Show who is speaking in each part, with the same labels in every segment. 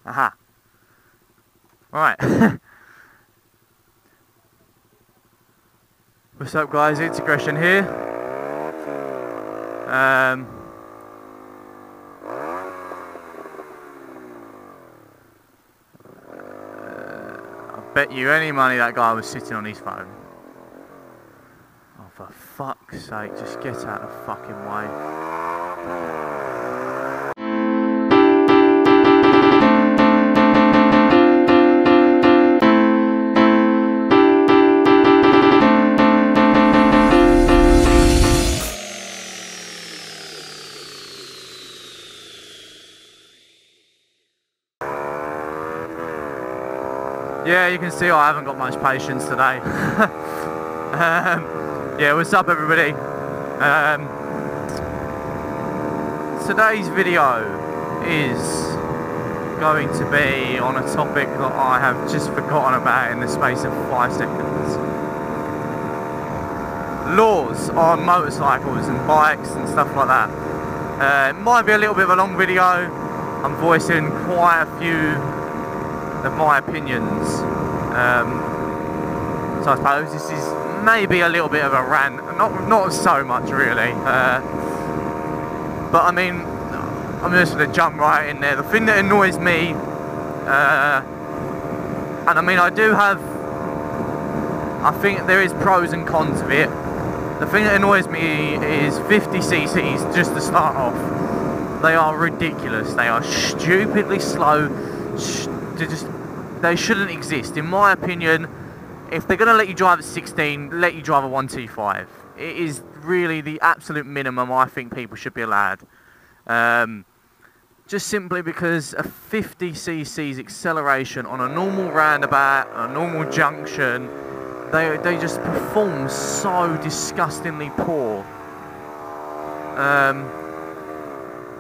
Speaker 1: Aha. Right. What's up, guys? It's Aggression here. I bet you any money that guy was sitting on his phone. Oh, for fuck's sake, just get out of the fucking way. Yeah, you can see I haven't got much patience today. Yeah, what's up, everybody? Today's video is going to be on a topic that I have just forgotten about in the space of 5 seconds. Laws on motorcycles and bikes and stuff like that. It might be a little bit of a long video. I'm voicing quite a few of my opinions, so I suppose this is maybe a little bit of a rant, not so much really, but I mean, I'm just going to jump right in there. The thing that annoys me, and I mean I think there is pros and cons of it. The thing that annoys me is 50cc's, just to start off. They are ridiculous, they are stupidly slow. They shouldn't exist. In my opinion, if they're going to let you drive at 16, let you drive a 125. It is really the absolute minimum I think people should be allowed. Just simply because a 50cc's acceleration on a normal roundabout, a normal junction, they just perform so disgustingly poor.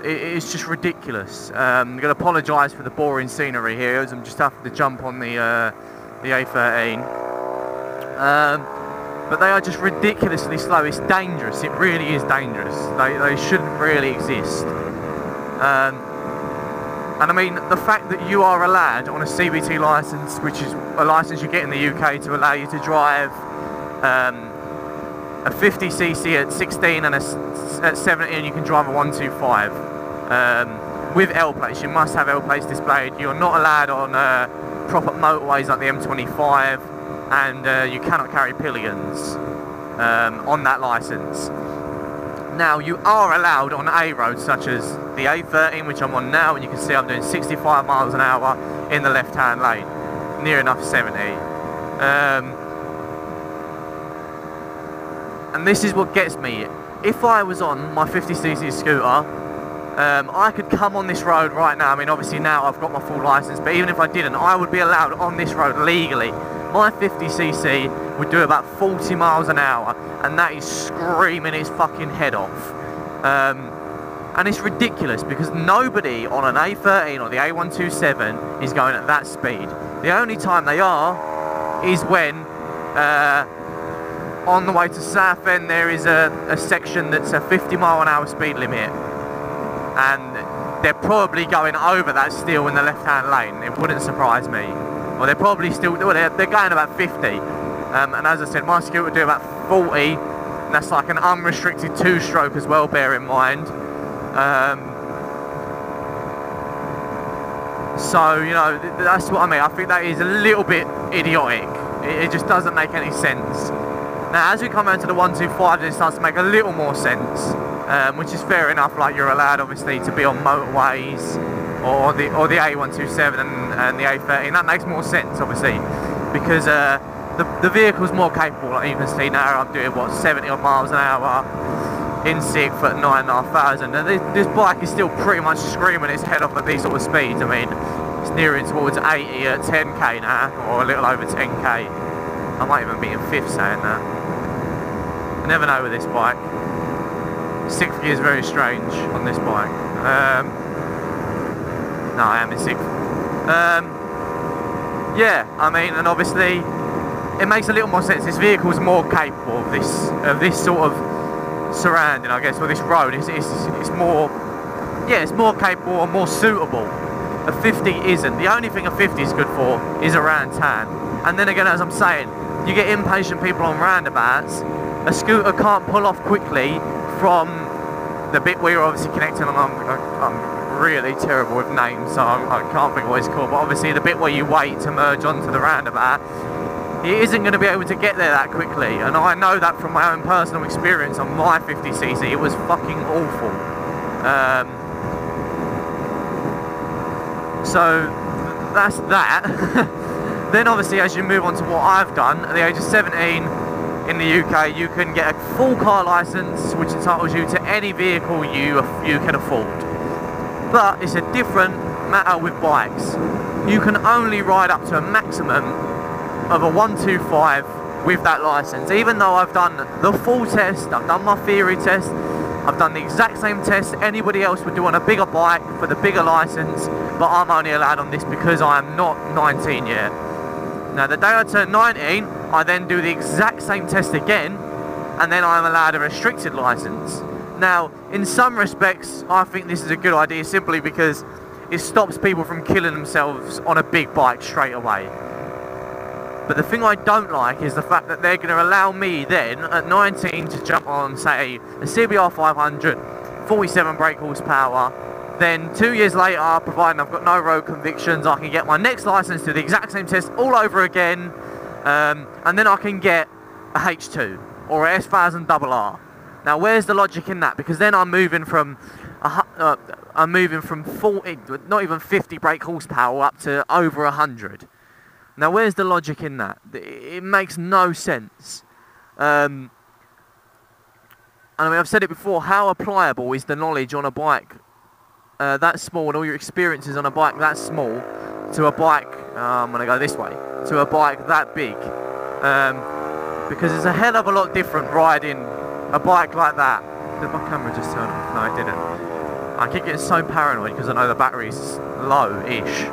Speaker 1: It's just ridiculous. I'm going to apologise for the boring scenery here, as I'm just having to jump on the A13. But they are just ridiculously slow. It's dangerous. It really is dangerous. They shouldn't really exist. And I mean, the fact that you are allowed on a CBT licence, which is a licence you get in the UK to allow you to drive a 50cc at 16 and at 17 you can drive a 125. With L plates, you must have L plates displayed. You're not allowed on proper motorways like the M25, and you cannot carry pillions on that licence. Now, you are allowed on A roads such as the A13, which I'm on now, and you can see I'm doing 65 miles an hour in the left-hand lane, near enough 70. And this is what gets me. If I was on my 50cc scooter, I could come on this road right now. I mean, obviously now I've got my full licence, but even if I didn't, I would be allowed on this road legally. My 50cc would do about 40 miles an hour, and that is screaming its fucking head off. And it's ridiculous because nobody on an A13 or the A127 is going at that speed. The only time they are is when on the way to Southend there is a section that's a 50 mile an hour speed limit, and they're probably going over that still in the left hand lane. It wouldn't surprise me. Well, they're probably still, well, they're going about 50, and as I said, my scooter would do about 40, and that's like an unrestricted 2-stroke as well, bear in mind. So, you know, that's what I mean. I think that is a little bit idiotic. It just doesn't make any sense. Now, as we come out to the 125, it starts to make a little more sense, which is fair enough. Like, you're allowed, obviously, to be on motorways or the A127 and the A13. That makes more sense, obviously, because the vehicle's more capable. Like you can see now, I'm doing what, 70 odd miles an hour in 6th at 9,500, and this bike is still pretty much screaming its head off at these sort of speeds. I mean, it's nearing towards 80 at 10k now, or a little over 10k. I might even be in 5th saying that. I never know with this bike. 6th gear is very strange on this bike. No, I am in 6th. Yeah, I mean, and obviously it makes a little more sense. This vehicle is more capable of this sort of surrounding, I guess, or this road. It's more, yeah, it's more capable and more suitable A 50 isn't. The only thing a 50 is good for is around town. And then again, as I'm saying, you get impatient people on roundabouts. A scooter can't pull off quickly from the bit where you're obviously connecting, and I'm really terrible with names, so I can't think what it's called, but obviously the bit where you wait to merge onto the roundabout, it isn't going to be able to get there that quickly, and I know that from my own personal experience on my 50cc. It was fucking awful. So that's that. Then obviously as you move on to what I've done, at the age of 17 in the UK, you can get a full car license, which entitles you to any vehicle you can afford. But it's a different matter with bikes. You can only ride up to a maximum of a 125 with that license. Even though I've done the full test, I've done my theory test, I've done the exact same test anybody else would do on a bigger bike for the bigger license, but I'm only allowed on this because I am not 19 yet. Now the day I turn 19, I then do the exact same test again, and then I'm allowed a restricted license. Now, in some respects, I think this is a good idea simply because it stops people from killing themselves on a big bike straight away. But the thing I don't like is the fact that they're going to allow me then, at 19, to jump on, say, a CBR 500, 47 brake horsepower. Then 2 years later, providing I've got no road convictions, I can get my next license, do the exact same test all over again, and then I can get a H2 or a S1000RR. Now, where's the logic in that? Because then I'm moving from 40, not even 50 brake horsepower up to over 100. Now, where's the logic in that? It makes no sense. And I mean, I've said it before. How applicable is the knowledge on a bike that small, and all your experiences on a bike that small, to a bike, I'm going to go this way, to a bike that big? Because it's a hell of a lot different riding a bike like that. Did my camera just turn off? No, it didn't. I keep getting so paranoid because I know the battery's low-ish.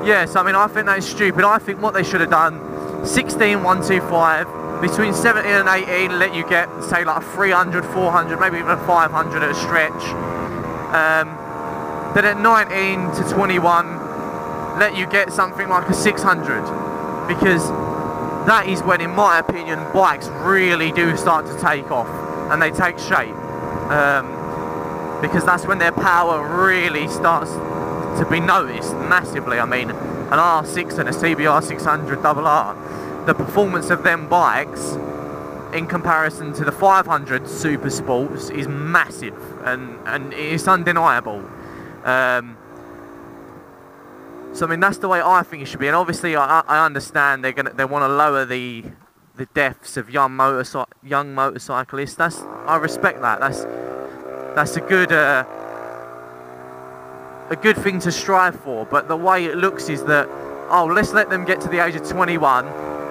Speaker 1: Yes, I mean, I think that is stupid. I think what they should have done, 16 125, between 17 and 18, let you get, say, like a 300, 400, maybe even a 500 at a stretch. Then at 19 to 21, let you get something like a 600, because that is when, in my opinion, bikes really do start to take off and they take shape. Because that's when their power really starts to be noticed massively. I mean, an R6 and a CBR 600RR, the performance of them bikes in comparison to the 500 Super Sports is massive, and it's undeniable. So I mean, that's the way I think it should be. And obviously I understand they want to lower the deaths of young motorcyclists. I respect that. That's a good thing to strive for. But the way it looks is that, oh, let's let them get to the age of 21,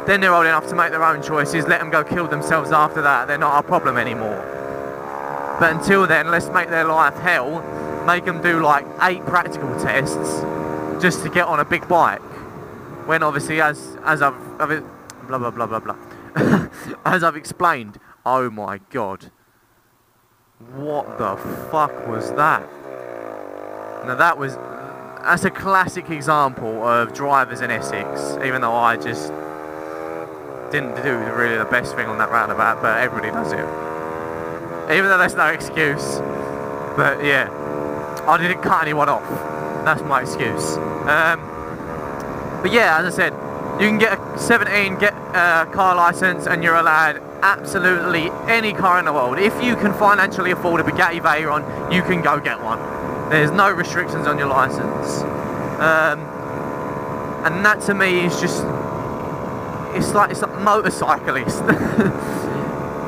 Speaker 1: then they're old enough to make their own choices, let them go kill themselves after that, they're not our problem anymore. But until then, let's make their life hell, make them do like 8 practical tests just to get on a big bike. When obviously, as I've blah blah blah blah blah, as I've explained, oh my god, what the fuck was that? Now that's a classic example of drivers in Essex, even though I just didn't do really the best thing on that roundabout, but everybody does it. Even though there's no excuse. But yeah, I didn't cut anyone off. That's my excuse. But yeah, as I said, you can get a 17, get a car license, and you're allowed absolutely any car in the world. If you can financially afford a Bugatti Veyron, you can go get one. There's no restrictions on your license. And that to me is just, it's like motorcyclist.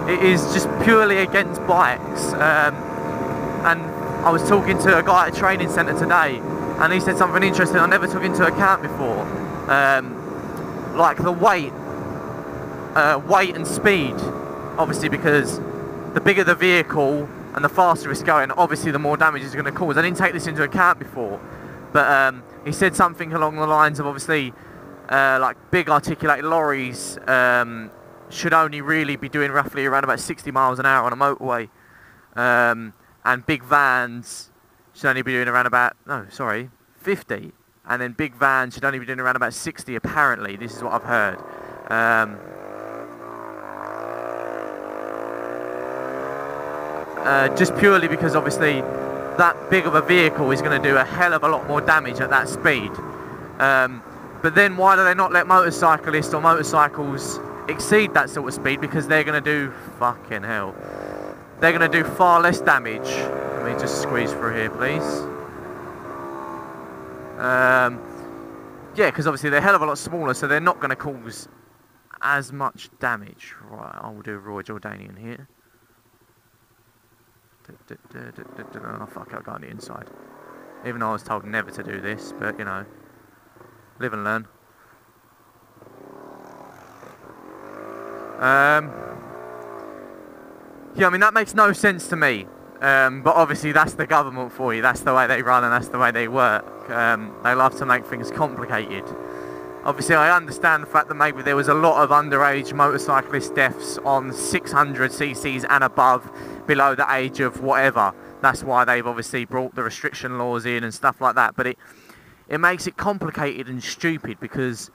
Speaker 1: It is just purely against bikes. And I was talking to a guy at a training centre today, and he said something interesting I never took into account before. Like the weight and speed, obviously, because the bigger the vehicle and the faster it's going, obviously the more damage it's going to cause. I didn't take this into account before, but he said something along the lines of, obviously, like big articulated lorries should only really be doing roughly around about 60 miles an hour on a motorway, and big vans should only be doing around about, no, sorry, 50. And then big vans should only be doing around about 60 apparently. This is what I've heard. Just purely because obviously that big of a vehicle is going to do a hell of a lot more damage at that speed. But then why do they not let motorcyclists or motorcycles exceed that sort of speed? Because they're going to do, fucking hell, they're going to do far less damage. Let me just squeeze through here, please. Yeah, because obviously they're a hell of a lot smaller, so they're not going to cause as much damage. Right, I will do a Roy Jordanian here. Oh fuck, I'll go on the inside. Even though I was told never to do this, but you know, live and learn. Yeah, I mean that makes no sense to me. But obviously that's the government for you. That's the way they run and that's the way they work. They love to make things complicated. Obviously I understand the fact that maybe there was a lot of underage motorcyclist deaths on 600cc's and above, below the age of whatever. That's why they've obviously brought the restriction laws in and stuff like that. But it makes it complicated and stupid, because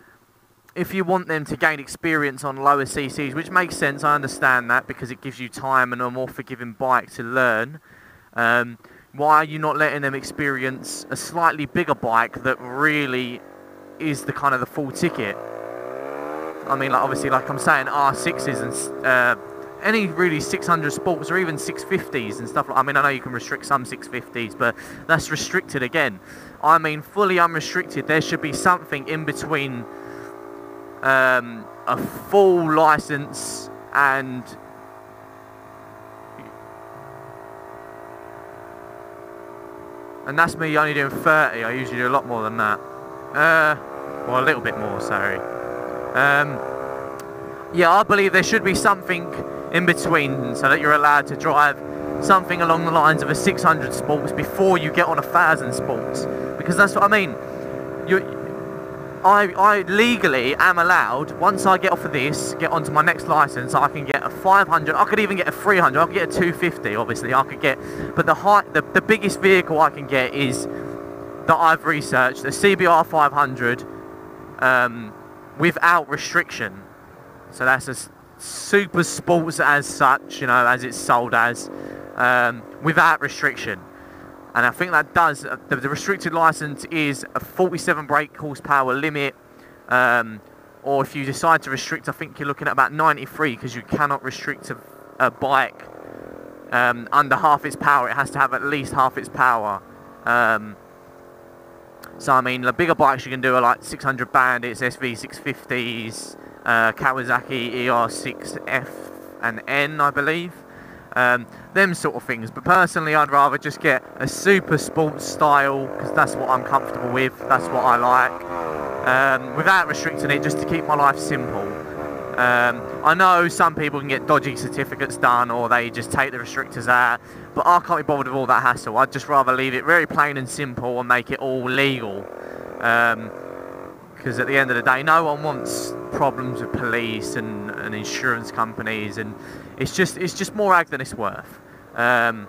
Speaker 1: if you want them to gain experience on lower cc's, which makes sense, I understand that, because it gives you time and a more forgiving bike to learn, why are you not letting them experience a slightly bigger bike that really is the kind of the full ticket? I mean, like, obviously, like I'm saying, R6s and any really 600 sports or even 650s and stuff like. I mean, I know you can restrict some 650s, but that's restricted again. I mean, fully unrestricted. There should be something in between a full license and that's me only doing 30. I usually do a lot more than that. Well, a little bit more, sorry. Yeah, I believe there should be something in between so that you're allowed to drive something along the lines of a 600 sports before you get on a 1000 sports, because that's what I mean. I legally am allowed, once I get off of this, get onto my next license, I can get a 500, I could even get a 300, I could get a 250, obviously, I could get, but the biggest vehicle I can get is, that I've researched, the CBR 500, without restriction. So that's a super sports as such, you know, as it's sold as, without restriction. And I think that does, the restricted license is a 47 brake horsepower limit, or if you decide to restrict, I think you're looking at about 93, because you cannot restrict a bike under half its power. It has to have at least half its power. So I mean, the bigger bikes you can do are like 600 Bandits, SV650s, Kawasaki ER6F and N, I believe. Them sort of things. But personally, I'd rather just get a super sports style, because that's what I'm comfortable with, that's what I like, without restricting it, just to keep my life simple. I know some people can get dodgy certificates done, or they just take the restrictors out, but I can't be bothered with all that hassle. I'd just rather leave it very plain and simple and make it all legal. Because at the end of the day, no one wants problems with police and insurance companies, and it's just more ag than it's worth. But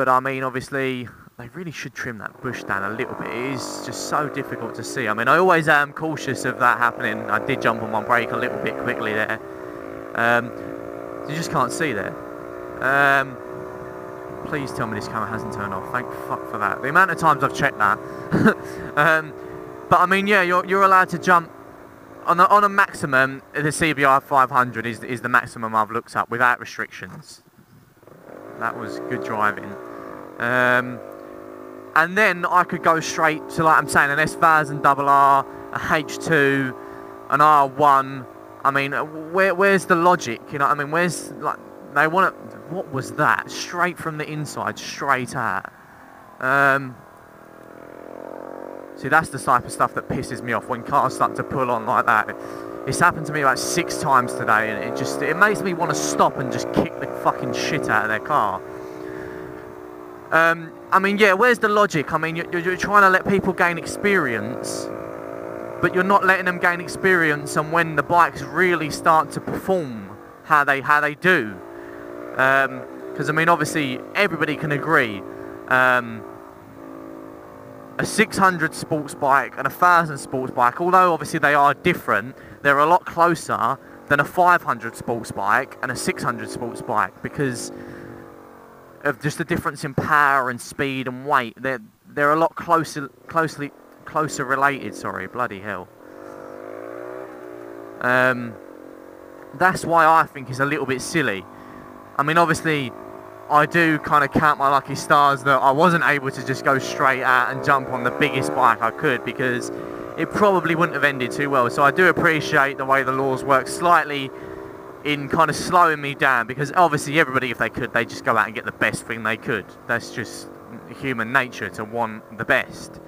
Speaker 1: I mean, obviously, they really should trim that bush down a little bit. It is just so difficult to see. I mean, I always am cautious of that happening. I did jump on my brake a little bit quickly there. You just can't see there. Please tell me this camera hasn't turned off. Thank fuck for that. The amount of times I've checked that. But I mean, yeah, you're allowed to jump on a maximum. The CBR 500 is the maximum I've looked up without restrictions. That was good driving. And then I could go straight to, like I'm saying, an S1000 RR, a H2, an R1. I mean, where's the logic? You know what I mean? Where's, like, they want it. What was that? Straight from the inside, straight out. See, that's the type of stuff that pisses me off when cars start to pull on like that. It's happened to me about 6 times today, and it makes me want to stop and just kick the fucking shit out of their car. I mean, yeah, where's the logic? I mean, you're trying to let people gain experience, but you're not letting them gain experience on when the bikes really start to perform how they do. Because, I mean, obviously, everybody can agree, a 600 sports bike and a 1000 sports bike, although obviously they are different, they're a lot closer than a 500 sports bike and a 600 sports bike, because of just the difference in power and speed and weight. They're a lot closer related. Sorry, bloody hell. That's why I think it's a little bit silly. I mean, obviously, I do kind of count my lucky stars that I wasn't able to just go straight out and jump on the biggest bike I could, because it probably wouldn't have ended too well. So I do appreciate the way the laws work slightly in kind of slowing me down, because obviously everybody, if they could, they just go out and get the best thing they could. That's just human nature, to want the best.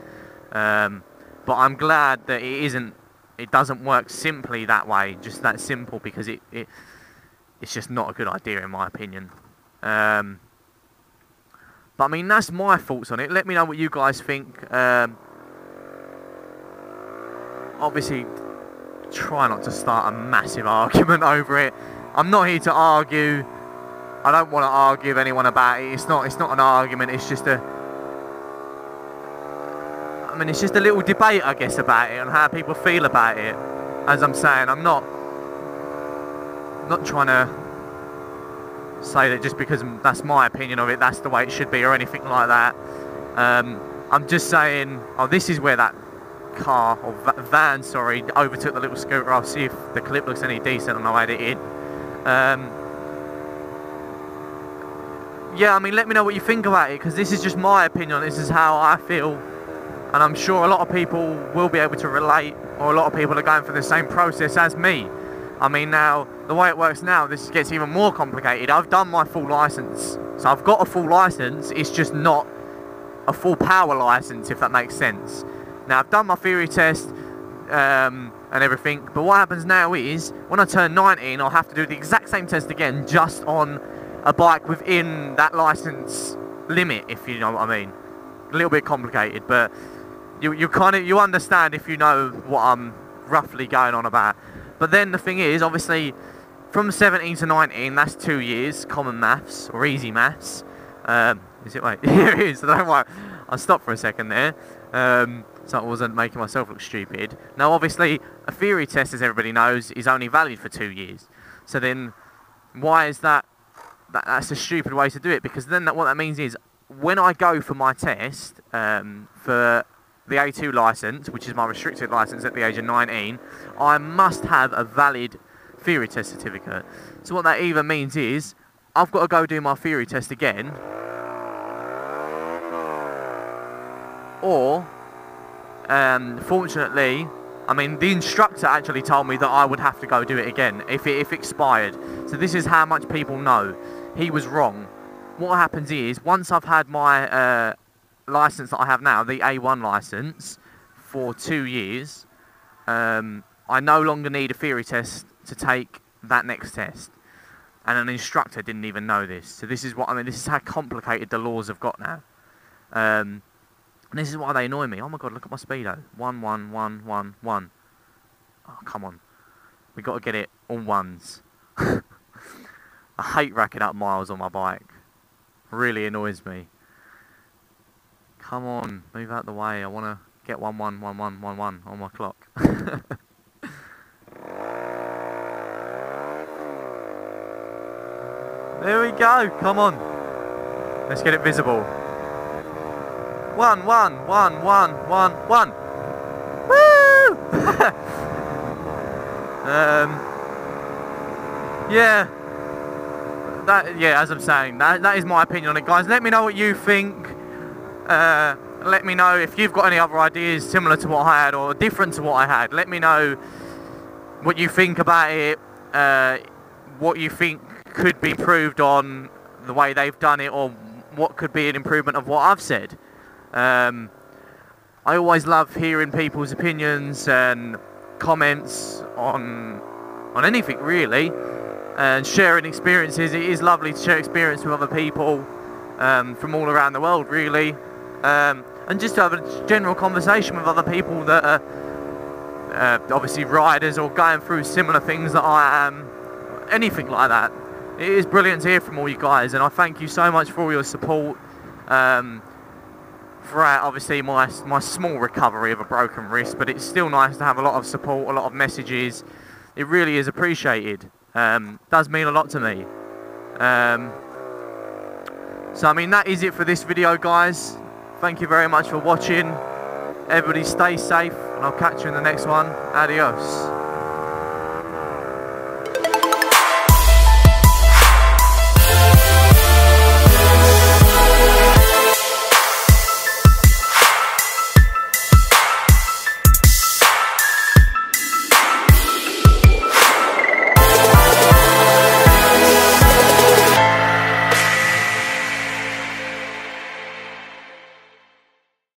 Speaker 1: But I'm glad that it doesn't work simply that way, just that simple, because it's just not a good idea in my opinion. But I mean, that's my thoughts on it. Let me know what you guys think. Obviously, try not to start a massive argument over it. I'm not here to argue. I don't want to argue with anyone about it. It's not an argument. It's just a little debate, I guess, about it and how people feel about it. As I'm saying, I'm not trying to say that just because that's my opinion of it, that's the way it should be or anything like that. I'm just saying, oh, this is where that car, or van, sorry, overtook the little scooter. I'll see if the clip looks any decent and I'll add it in. Yeah, I mean, let me know what you think about it, because this is just my opinion. This is how I feel, and I'm sure a lot of people will be able to relate, or a lot of people are going through the same process as me. I mean, now, the way it works now, this gets even more complicated. I've done my full licence, so I've got a full licence, it's just not a full power licence, if that makes sense. Now, I've done my theory test and everything, but what happens now is, when I turn 19, I'll have to do the exact same test again, just on a bike within that licence limit, if you know what I mean. A little bit complicated, but you understand if you know what I'm roughly going on about. But then the thing is, obviously, from 17 to 19, that's 2 years, common maths, or easy maths. Is it? Wait, here it is, don't worry. I stopped for a second there, so I wasn't making myself look stupid. Now, obviously, a theory test, as everybody knows, is only valid for 2 years. So then, why is that? That's a stupid way to do it, because then what that means is, when I go for my test, for the A2 licence, which is my restricted licence at the age of 19, I must have a valid theory test certificate. So what that either means is, I've got to go do my theory test again, or, fortunately, I mean, the instructor actually told me that I would have to go do it again if it expired. So this is how much people know. He was wrong. What happens is, once I've had my licence that I have now, the A1 licence, for 2 years, I no longer need a theory test to take that next test. And an instructor didn't even know this. So this is what, I mean, this is how complicated the laws have got now. And this is why they annoy me. Oh my god, look at my speedo. 1, 1, 1, 1, 1. Oh, come on. We got to get it all ones. I hate racking up miles on my bike. Really annoys me. Come on, move out the way. I want to get 1, 1, 1, 1, 1, 1 on my clock. There we go. Come on. Let's get it visible. 1, 1, 1, 1, 1, 1. Woo! Yeah. Yeah, as I'm saying, that is my opinion on it, guys. Let me know what you think. Let me know if you've got any other ideas similar to what I had or different to what I had. Let me know what you think about it, what you think could be improved on the way they've done it, or what could be an improvement of what I've said. I always love hearing people's opinions and comments on anything really, and sharing experiences. It is lovely to share experience with other people from all around the world really, and just to have a general conversation with other people that are obviously riders or going through similar things that I am, anything like that. it is brilliant to hear from all you guys, and I thank you so much for all your support throughout obviously my small recovery of a broken wrist, but it's still nice to have a lot of support, a lot of messages. It really is appreciated. Does mean a lot to me. So I mean, that is it for this video, guys. Thank you very much for watching. Everybody stay safe, and I'll catch you in the next one. Adios.